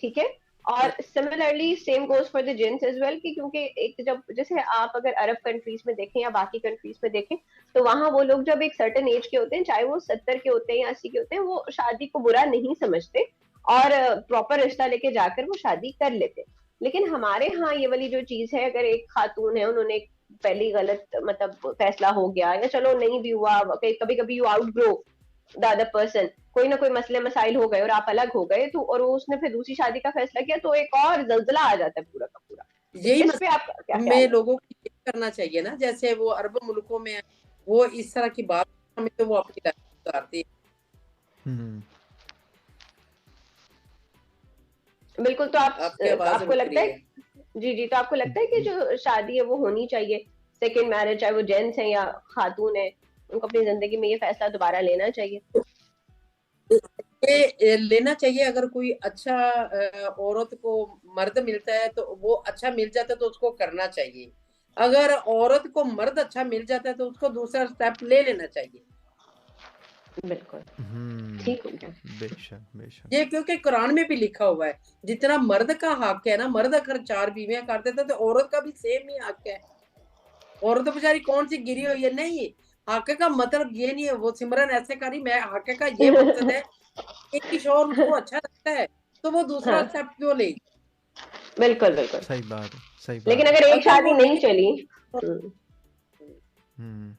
ठीक है। और हाँ, similarly same goes for the gents as well, कि क्योंकि एक जब जैसे आप अगर अरब कंट्रीज में देखें या बाकी कंट्रीज में देखें, तो वहां वो लोग जब एक सर्टेन एज के होते हैं, चाहे वो 70 के होते हैं या 80 के होते हैं, वो शादी को बुरा नहीं समझते और प्रॉपर रिश्ता लेके जाकर वो शादी कर लेते हैं। लेकिन हमारे यहाँ ये वाली जो चीज है, अगर एक खातून है, उन्होंने पहली गलत मतलब फैसला हो गया, या चलो नहीं भी हुआ, कभी कभी you out grow the other person, कोई ना कोई मसले मसाइल हो गए और आप अलग हो गए, तो और वो उसने फिर दूसरी शादी का फैसला किया, तो एक और जल्जला आ जाता है पूरा का पूरा। तो यही इस पे मसला आपका क्या ख्याल में है? लोगों की करना चाहिए ना, जैसे वो अरब मुल्कों में है, वो इस तरह की बात हमें तो वो अपनी लाइफ गुजारते हैं। हम्म। बिल्कुल। तो आपकी आवाज आपको रुक लगता रही है, है। जी जी, तो आपको लगता है कि जो शादी है वो होनी चाहिए, सेकंड मैरिज, चाहे वो जेंट्स है या खातून है, उनको अपनी जिंदगी में ये फैसला दोबारा लेना चाहिए? ये लेना चाहिए। अगर कोई अच्छा औरत को मर्द मिलता है तो वो अच्छा मिल जाता है तो उसको करना चाहिए। अगर औरत को मर्द अच्छा मिल जाता है तो उसको दूसरा स्टेप ले लेना चाहिए। बिल्कुल हम्म। ठीक हो गया। बेशक बेशक। ये क्योंकि कुरान में भी लिखा हुआ है, जितना मर्द का हक है ना, मर्द अगर 4 बीवियां कर देता तो औरत का भी सेम ही हक है। औरत तो बेचारी कौन सी गिरी हुई है। नहीं, हक का मतलब ये नहीं है वो सिमरन ऐसे करी, मैं हक का ये मकसद है एक किशोर उसको अच्छा लगता है तो वो दूसरा हाँ, स्टेप क्यों ले। बिल्कुल बिल्कुल। सही बात है, सही लेकिन बात है। अगर एक अगर शादी वो नहीं नहीं चली, हम्म, हम्म।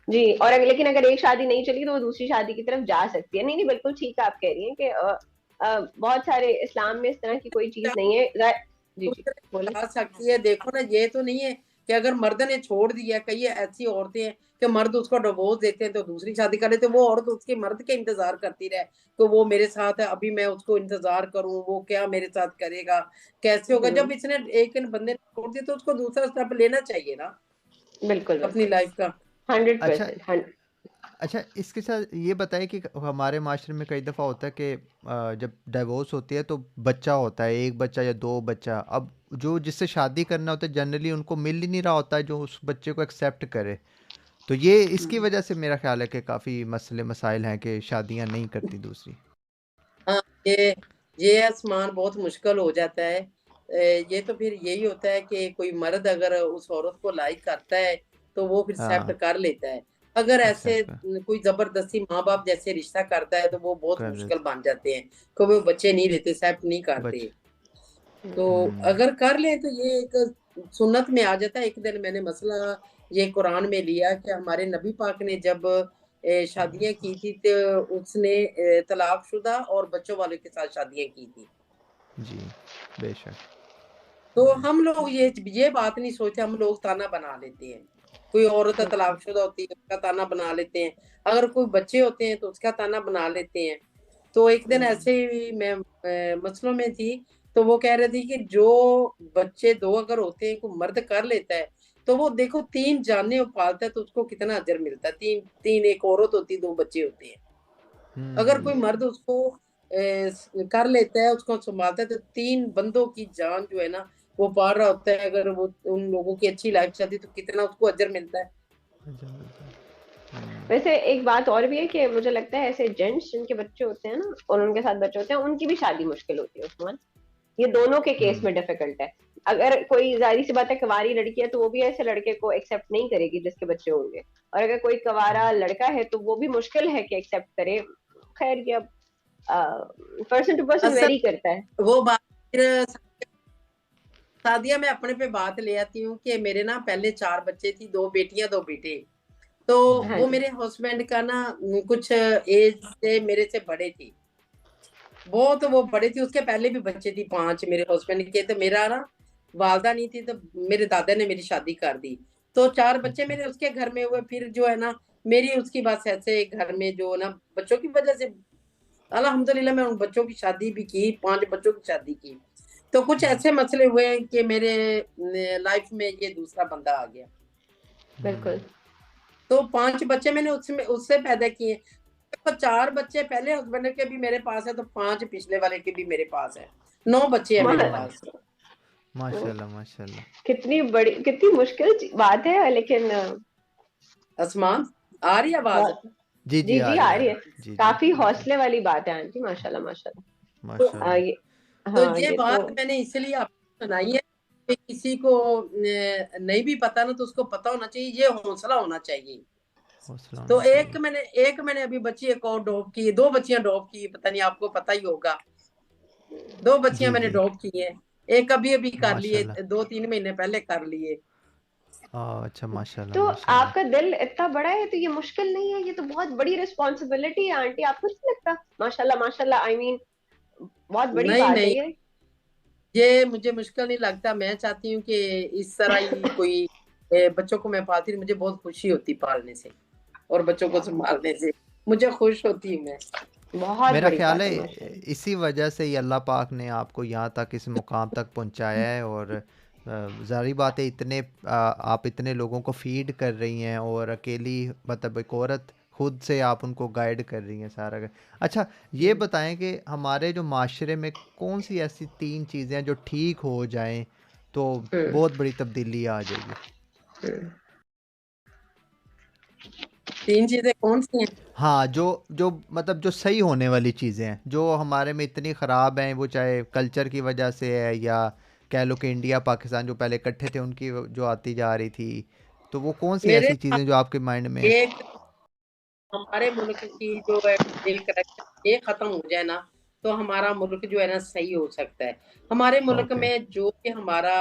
जी, और लेकिन अगर एक शादी नहीं चली तो वो दूसरी शादी की तरफ जा सकती है। नहीं नहीं, बिल्कुल ठीक है, आप कह रही हैं कि बहुत सारे इस्लाम में इस तरह की कोई चीज नहीं है। जी जी, दूसरे बोले। जा सकती है। देखो ना, ये तो नहीं है कि अगर मर्द ने छोड़ दिया, कई ऐसी औरतें हैं कि मर्द उसको डिवोर्स देते हैं तो दूसरी शादी करे, तो वो औरत उसके मर्द के इंतजार करती रहे तो वो मेरे साथ है, अभी मैं उसको इंतजार करूं, वो क्या मेरे साथ करेगा, कैसे होगा। जब इसने एक बंदे ने छोड़ दिया तो उसको दूसरा स्टेप लेना चाहिए ना बिल्कुल अपनी बिल्कुल। लाइफ का। अच्छा 100%। अच्छा, इसके साथ ये बताइए कि हमारे माशरे में कई दफ़ा होता है कि जब डाइवोर्स होती है तो बच्चा होता है, एक बच्चा या दो बच्चा। अब जो जिससे शादी करना होता है जनरली उनको मिल ही नहीं रहा होता है जो उस बच्चे को एक्सेप्ट करे। तो ये इसकी वजह से मेरा ख्याल है कि काफ़ी मसले मसाइल हैं कि शादियां नहीं करती दूसरी। हाँ, ये आसमान बहुत मुश्किल हो जाता है। ये तो फिर यही होता है कि कोई मर्द अगर उस औरत को लाइक करता है तो वो फिर एक्सेप्ट हाँ, कर लेता है। अगर ऐसे एक्सेप्ट कोई जबरदस्ती माँ बाप जैसे रिश्ता करता है तो वो बहुत कर मुश्किल देते बन जाते हैं, क्योंकि वो बच्चे नहीं लेते, एक्सेप्ट नहीं करते। बच। तो हम्म। अगर कर ले तो ये एक सुन्नत में आ जाता है। एक दिन मैंने मसला ये कुरान में लिया कि हमारे नबी पाक ने जब शादियां की थी तो उसने तलाकशुदा और बच्चों वालों के साथ शादियां की थी। जी बेशक। तो हम लोग ये बात नहीं सोचते, हम लोग ताना बना लेते हैं। कोई औरत तलाकशुदा होती है उसका ताना बना लेते हैं, अगर कोई बच्चे होते हैं तो उसका ताना बना लेते हैं। तो एक दिन ऐसे ही मैं मसलों में थी, तो वो कह रहे थे कि जो बच्चे दो अगर होते हैं कोई मर्द कर लेता है तो वो देखो 3 जाने वो पालता है तो उसको कितना अजर मिलता है। तीन तीन, एक औरत होती है, 2 बच्चे होते हैं। अगर कोई मर्द उसको कर लेता है, उसको संभालता है तो 3 बंदों की जान जो है ना वो पाल रहा होता है। अगर वो उन लोगों की अच्छी लाइफ चाहती है तो कितना उसको अजर मिलता है। अच्छा, अच्छा। वैसे एक बात और भी है कि मुझे लगता है ऐसे जेंट्स जिनके बच्चे होते हैं ना और उनके साथ बच्चे होते हैं, उनकी भी शादी मुश्किल होती है उस्मान। ये दोनों के केस हम्म। में डिफिकल्ट है। अगर कोई जाहिर सी बात है कुंवारी लड़की है तो वो भी ऐसे लड़के को एक्सेप्ट नहीं करेगी जिसके बच्चे होंगे, और अगर कोई कुंवारा लड़का है तो वो भी मुश्किल है कि एक्सेप्ट करे। खैर ये अब पर्सन टू पर्सन असल वेरी करता है। वो बात फिर सादिया मैं अपने पे बात ले आती हूँ कि मेरे ना पहले 4 बच्चे थी, 2 बेटियां 2 बेटे। तो हाँ वो जी। मेरे हस्बैंड का ना कुछ एज से मेरे से बड़े थे, बहुत वो बड़े थे। उसके पहले भी बच्चे थी 5 मेरे हस्बैंड के। तो मेरा ना वालदा नहीं थी तो मेरे दादा ने मेरी शादी कर दी। तो 4 बच्चे अच्छा। मेरे उसके घर में हुए। फिर जो है ना मेरी उसकी बस ऐसे घर में जो ना बच्चों की वजह से अल्हम्दुलिल्लाह मैं उन बच्चों की शादी भी की, 5 बच्चों की शादी की। तो कुछ ऐसे मसले हुए हैं कि मेरे लाइफ में ये दूसरा बंदा आ गया। बिल्कुल। तो 5 बच्चे मैंने उसमें उससे पैदा किए। तो 4 बच्चे पहले हस्बैंड के भी मेरे पास है तो 5 पिछले वाले के भी मेरे पास है। 9 बच्चे हैं मेरे मा- पास। माशाल्लाह माशाल्लाह। कितनी बड़ी, कितनी मुश्किल बात है, लेकिन आसमान आ रही आवाज। बहुत। जी जी, जी आ जी, रही आ आ रही रही। है। जी जी काफी जी जी। हौसले वाली बात है आंटी, माशाल्लाह माशाल्लाह। तो, माशाल्लाह। ये, तो हाँ ये ये तो। बात मैंने इसलिए आपको सुनाई है कि किसी को नहीं भी पता ना तो उसको पता होना चाहिए, ये हौसला होना चाहिए। हौसला तो होना चाहिए। एक मैंने अभी बच्ची एक और डॉप की, 2 बच्चियां डॉप की, पता नहीं आपको पता ही होगा। 2 बच्चियां जी मैंने जी। डॉप की है। एक अभी अभी कर लिए, माशाल्लाह। 2-3 महीने पहले कर लिए। अच्छा, माशाल्लाह तो माशाल्लाह। आपका दिल इतना बड़ा है तो ये मुश्किल नहीं है, ये तो बहुत बड़ी रिस्पॉन्सिबिलिटी है आंटी, आपको नहीं लगता? माशाल्लाह माशाल्लाह, आई मीन बहुत बड़ी नहीं बात है नहीं, ये। ये मुझे मुश्किल नहीं लगता। मैं चाहती हूँ कि इस तरह ही कोई बच्चों को मैं पालती हूँ, मुझे बहुत खुशी होती पालने से और बच्चों को क्या बात संभालने से मुझे खुश होती हूँ मैं। है, बहुत मेरा बड़ी ख्याल बात है है माशाल्लाह। इसी वजह से ही अल्लाह पाक ने आपको यहाँ तक इस मुकाम तक पहुँचाया है। और ज़ाहिर बात है इतने आप इतने लोगों को फीड कर रही हैं और अकेली मतलब एक औरत खुद से आप उनको गाइड कर रही हैं सारा अच्छा ये हम्म, बताएं कि हमारे जो माशरे में कौन सी ऐसी 3 चीज़ें हैं जो ठीक हो जाएं तो हम्म बहुत बड़ी तब्दीली आ जाएगी। हम्म। 3 चीजें कौन सी हैं? हाँ जो जो मतलब जो सही होने वाली चीज़ें हैं जो हमारे में इतनी ख़राब हैं वो चाहे कल्चर की वजह से है या कह लो कि इंडिया पाकिस्तान जो पहले इकट्ठे थे उनकी जो आती जा रही थी। तो वो कौन सी मेरे ऐसी चीज़ें जो आपके माइंड में हैं? एक हमारे मुल्क की जो है ये करप्शन ये खत्म हो जाए ना, तो हमारा मुल्क जो है ना सही हो सकता है। हमारे मुल्क ओके। में जो कि हमारा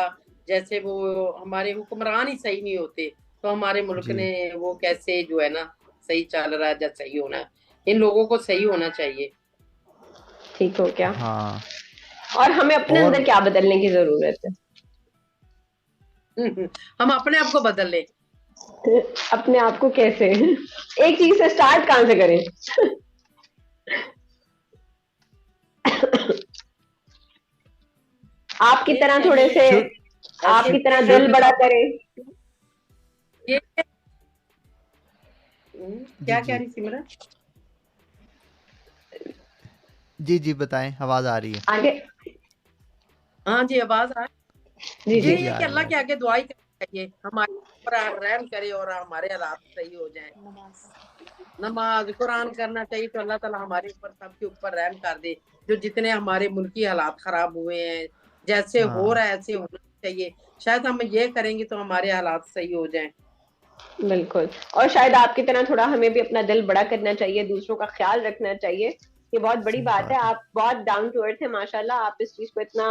जैसे वो हमारे हुक्मरान ही सही नहीं होते, तो हमारे मुल्क जी। ने वो कैसे जो है ना सही चल रहा है या सही होना है। इन लोगों को सही होना चाहिए। ठीक हो क्या? हाँ। और हमें अपने और अंदर क्या बदलने की जरूरत हम अपने आप को बदल ले। है? अपने आप को कैसे? एक चीज से स्टार्ट कहाँ से करें? आपकी ये तरह थोड़े चाहिए से, शुरू ऐसे आपकी तरह शुरू दिल बड़ा करें। ये जी क्या कह जी रही सिमरन? जी जी बताएं आवाज़ आ रही है। आगे हाँ जी, आवाज आ जी जी। जी यही है आ कि रही है अल्लाह आ के रही आगे दुआई करनी चाहिए, हमारे ऊपर रहम करे और हमारे हालात सही हो जाए। नमाज कुरान करना चाहिए तो अल्लाह ताला हमारे ऊपर सबके ऊपर रहम कर दे। जो जितने हमारे मुल्की हालात खराब हुए हैं, जैसे है। हो हाँ। रहा है ऐसे होना चाहिए। शायद हम ये करेंगे तो हमारे हालात सही हो जाएं। बिल्कुल। और शायद आपकी तरह थोड़ा हमें भी अपना दिल बड़ा करना चाहिए, दूसरों का ख्याल रखना चाहिए। ये बहुत बड़ी सही बात है। बात है। आप बहुत डाउन टू अर्थ है माशाल्लाह। आप इस चीज को इतना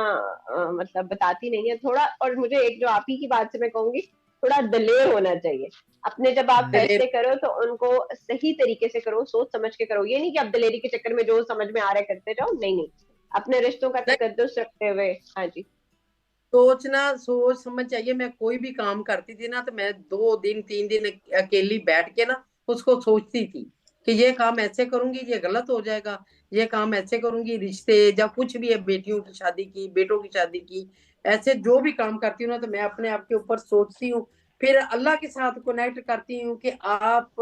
मतलब बताती नहीं है थोड़ा। और मुझे एक जो आप ही की बात से मैं कहूंगी, थोड़ा दिलेर होना चाहिए। अपने जब आप हम्म। दिलेर फैसले करो तो उनको सही तरीके से करो, सोच समझ के करो। ये नहीं कि आप दिलेरी के चक्कर में जो समझ में आ रहा है करते जाओ। नहीं नहीं, अपने रिश्तों का नहीं, तकद्दुस रखते हुए। हाँ जी। सोचना सोच समझ चाहिए। मैं कोई भी काम करती थी ना तो मैं 2 दिन 3 दिन अकेली बैठ के ना उसको सोचती थी कि ये काम ऐसे करूंगी ये गलत हो जाएगा, ये काम ऐसे करूंगी, रिश्ते या कुछ भी है, बेटियों की शादी की, बेटों की शादी की, ऐसे जो भी काम करती हूँ ना तो मैं अपने आप के ऊपर सोचती हूँ। फिर अल्लाह के साथ कनेक्ट करती हूँ कि आप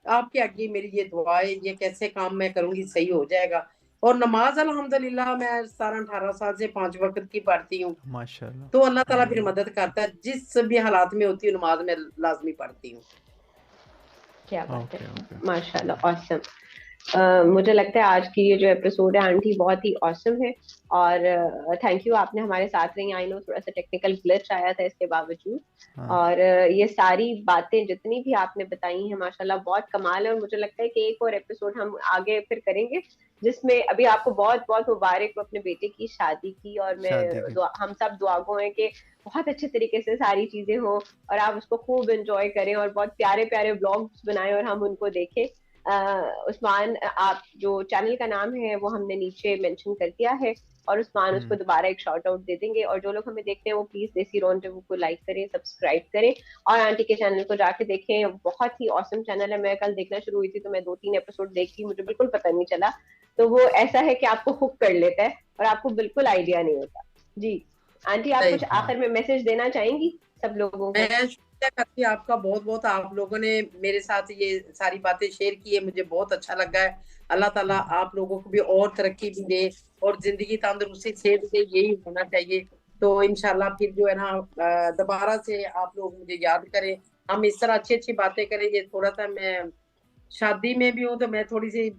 आपके आगे मेरी ये दुआ है, ये कैसे काम मैं करूंगी सही हो जाएगा। और नमाज अल्हम्दुलिल्लाह मैं 17-18 साल से 5 वक्त की पढ़ती हूँ। माशाल्लाह। तो अल्लाह ताला फिर हम्म। मदद करता है, जिस भी हालात में होती हूँ नमाज में लाजमी पढ़ती हूँ। क्या बात है। Okay okay. माशाल्लाह, ऑसम। मुझे लगता है आज की ये जो एपिसोड है आंटी बहुत ही ऑसम है। और थैंक यू, आपने हमारे साथ रही। आई नो थोड़ा सा टेक्निकल ग्लिच आया था इसके बावजूद। हाँ। और ये सारी बातें जितनी भी आपने बताई हैं माशाल्लाह बहुत कमाल है। और मुझे लगता है कि एक और एपिसोड हम आगे फिर करेंगे, जिसमें अभी आपको बहुत बहुत मुबारक हो अपने बेटे की शादी की। और मैं शादी की। हम सब दुआगो हैं कि बहुत अच्छे तरीके से सारी चीजें हो और आप उसको खूब एंजॉय करें और बहुत प्यारे प्यारे व्लॉग्स बनाएं और हम उनको देखें। उस्मान, आप जो चैनल का नाम है वो हमने नीचे मेंशन कर दिया है। और उस्मान उसको हम्म। दोबारा एक शॉर्ट आउट दे देंगे। और जो लोग हमें देखते हैं वो प्लीज देसी रॉन्डेवू को लाइक करें, सब्सक्राइब करें और आंटी के चैनल को जाके देखें। बहुत ही औसम चैनल है। मैं कल देखना शुरू हुई थी तो मैं 2-3 एपिसोड देखी, मुझे बिल्कुल पता नहीं चला। तो वो ऐसा है कि आपको हुक कर लेता है और आपको बिल्कुल आइडिया नहीं होता। जी। आंटी, आप सही। कुछ हाँ। आखिर में मैसेज देना चाहेंगी सब लोगों को? मैं शुक्रिया करती हूँ आपका बहुत बहुत। आप लोगों ने मेरे साथ ये सारी बातें शेयर की है, मुझे बहुत अच्छा लगा है। अल्लाह ताला आप लोगों को भी और तरक्की भी दे और जिंदगी तंदुरुस्ती सेहत दे, यही होना चाहिए। तो इंशाल्लाह फिर जो है ना दोबारा से आप लोग मुझे याद करें, हम इस तरह अच्छी अच्छी बातें करें। ये थोड़ा सा मैं शादी में भी हूँ तो मैं थोड़ी सी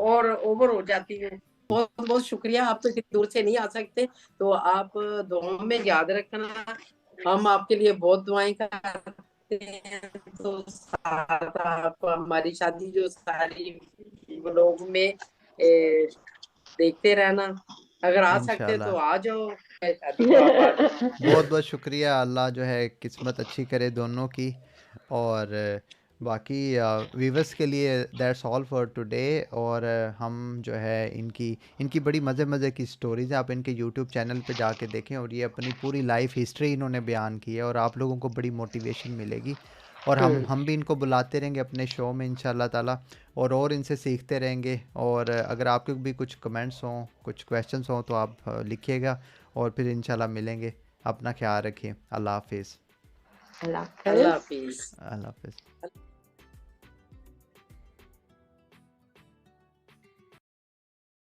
और ओवर हो जाती हूँ। बहुत बहुत शुक्रिया। आप तो इतनी दूर से नहीं आ सकते, तो आप दुआ में याद रखना। हम आपके लिए बहुत दुआएं करते हैं। तो साथ आप हमारी शादी जो सारी लोग में देखते रहना। अगर आ सकते तो इंशाल्लाह। आ जाओ, शादी तो आप आ जाओ। बहुत बहुत शुक्रिया। अल्लाह जो है किस्मत अच्छी करे दोनों की। और बाकी वीवर्स के लिए दैट्स ऑल फॉर टुडे। और हम जो है इनकी इनकी बड़ी मज़े मज़े की स्टोरीज़ हैं, आप इनके यूट्यूब चैनल पे जाके देखें, और ये अपनी पूरी लाइफ हिस्ट्री इन्होंने बयान की है, और आप लोगों को बड़ी मोटिवेशन मिलेगी। और हम भी इनको बुलाते रहेंगे अपने शो में इंशाल्लाह ताला, और इनसे सीखते रहेंगे। और अगर आपके भी कुछ कमेंट्स हों, कुछ क्वेश्चंस हों, तो आप लिखिएगा, और फिर इंशाल्लाह मिलेंगे। अपना ख्याल रखिए। अल्लाह हाफिज़। अल्लाह अल्लाह हाफिज। हाफिज। अल्लाह हाफिज़।